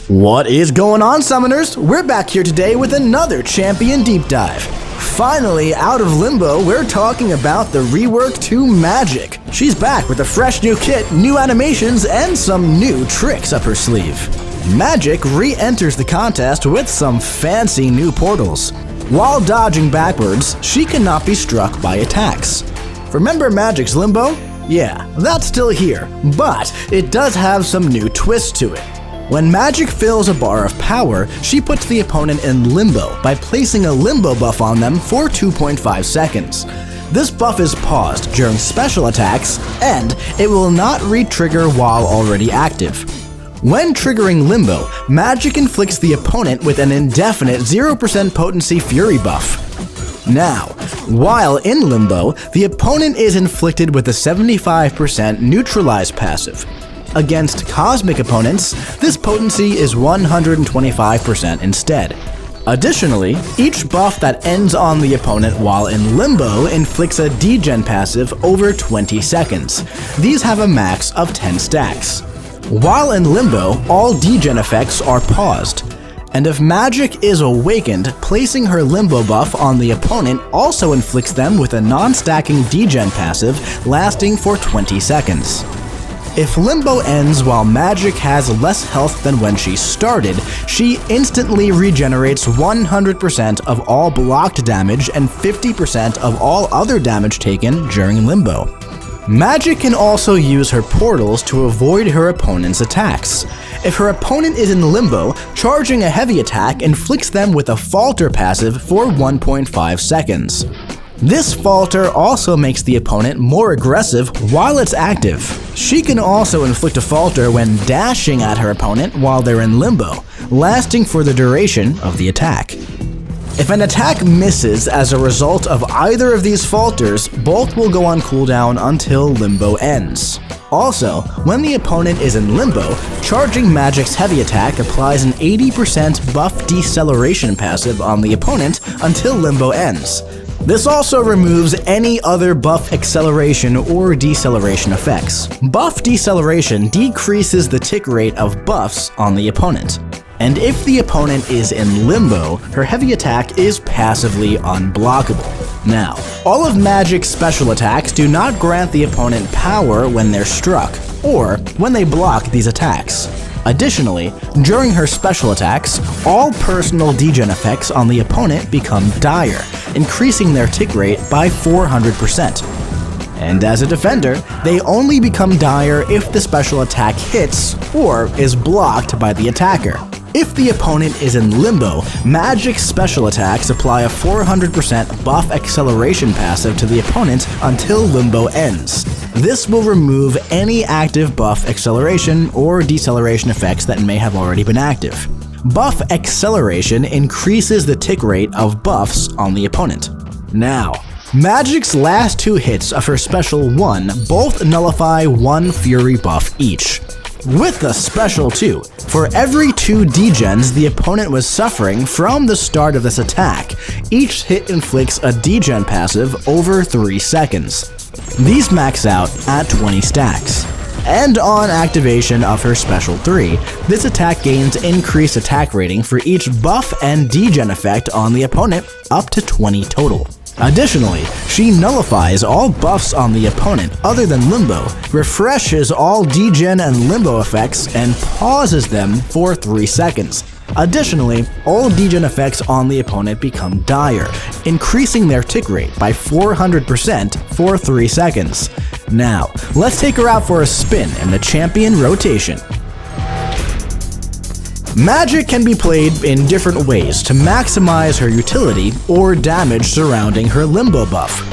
What is going on, Summoners? We're back here today with another Champion Deep Dive. Finally, out of limbo, we're talking about the Reworked 2 Magik. She's back with a fresh new kit, new animations, and some new tricks up her sleeve. Magik re-enters the contest with some fancy new portals. While dodging backwards, she cannot be struck by attacks. Remember Magik's limbo? Yeah, that's still here, but it does have some new twists to it. When Magik fills a bar of power, she puts the opponent in limbo by placing a limbo buff on them for 2.5 seconds. This buff is paused during special attacks, and it will not re-trigger while already active. When triggering limbo, Magik inflicts the opponent with an indefinite 0% potency fury buff. Now, while in limbo, the opponent is inflicted with a 75% neutralize passive. Against cosmic opponents, this potency is 125% instead. Additionally, each buff that ends on the opponent while in limbo inflicts a degen passive over 20 seconds. These have a max of 10 stacks. While in limbo, all degen effects are paused. And if Magik is awakened, placing her limbo buff on the opponent also inflicts them with a non-stacking degen passive lasting for 20 seconds. If limbo ends while Magik has less health than when she started, she instantly regenerates 100% of all blocked damage and 50% of all other damage taken during limbo. Magik can also use her portals to avoid her opponent's attacks. If her opponent is in limbo, charging a heavy attack inflicts them with a falter passive for 1.5 seconds. This falter also makes the opponent more aggressive while it's active. She can also inflict a falter when dashing at her opponent while they're in limbo, lasting for the duration of the attack. If an attack misses as a result of either of these falters, both will go on cooldown until limbo ends. Also, when the opponent is in limbo, charging Magik's heavy attack applies an 80% buff deceleration passive on the opponent until limbo ends. This also removes any other buff acceleration or deceleration effects. Buff deceleration decreases the tick rate of buffs on the opponent. And if the opponent is in limbo, her heavy attack is passively unblockable. Now, all of Magik's special attacks do not grant the opponent power when they're struck, or when they block these attacks. Additionally, during her special attacks, all personal degen effects on the opponent become dire, increasing their tick rate by 400%. And as a defender, they only become dire if the special attack hits or is blocked by the attacker. If the opponent is in limbo, Magik's special attacks apply a 400% buff acceleration passive to the opponent until limbo ends. This will remove any active buff acceleration or deceleration effects that may have already been active. Buff acceleration increases the tick rate of buffs on the opponent. Now, Magik's last two hits of her special 1 both nullify 1 fury buff each. With the special 2, for every 2 degens the opponent was suffering from the start of this attack, each hit inflicts a degen passive over 3 seconds. These max out at 20 stacks. And on activation of her special 3, this attack gains increased attack rating for each buff and degen effect on the opponent, up to 20 total. Additionally, she nullifies all buffs on the opponent other than limbo, refreshes all degen and limbo effects, and pauses them for 3 seconds. Additionally, all degen effects on the opponent become dire, increasing their tick rate by 400% for 3 seconds. Now, let's take her out for a spin in the champion rotation. Magik can be played in different ways to maximize her utility or damage surrounding her limbo buff.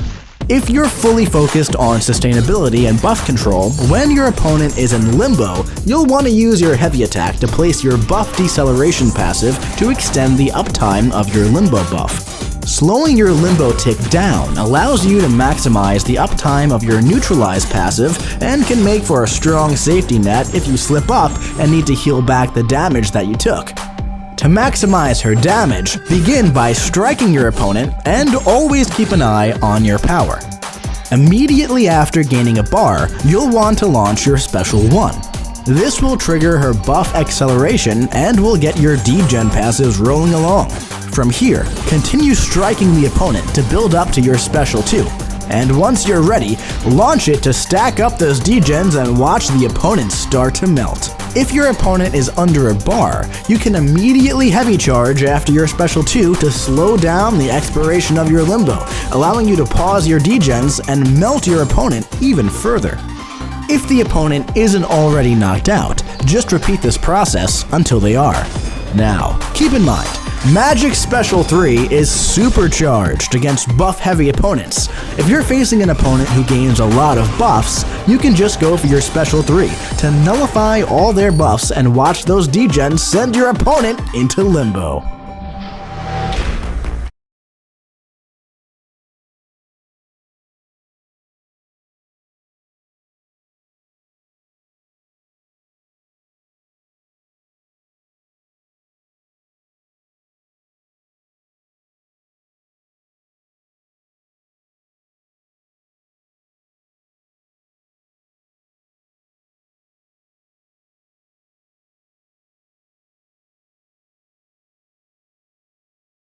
If you're fully focused on sustainability and buff control, when your opponent is in limbo, you'll want to use your heavy attack to place your buff deceleration passive to extend the uptime of your limbo buff. Slowing your limbo tick down allows you to maximize the uptime of your neutralize passive and can make for a strong safety net if you slip up and need to heal back the damage that you took. To maximize her damage, begin by striking your opponent and always keep an eye on your power. Immediately after gaining a bar, you'll want to launch your special 1. This will trigger her buff acceleration and will get your degen passives rolling along. From here, continue striking the opponent to build up to your special 2. And once you're ready, launch it to stack up those degens and watch the opponent start to melt. If your opponent is under a bar, you can immediately heavy charge after your special 2 to slow down the expiration of your limbo, allowing you to pause your degens and melt your opponent even further. If the opponent isn't already knocked out, just repeat this process until they are. Now, keep in mind, Magik's Special 3 is supercharged against buff-heavy opponents. If you're facing an opponent who gains a lot of buffs, you can just go for your Special 3 to nullify all their buffs and watch those degens send your opponent into limbo.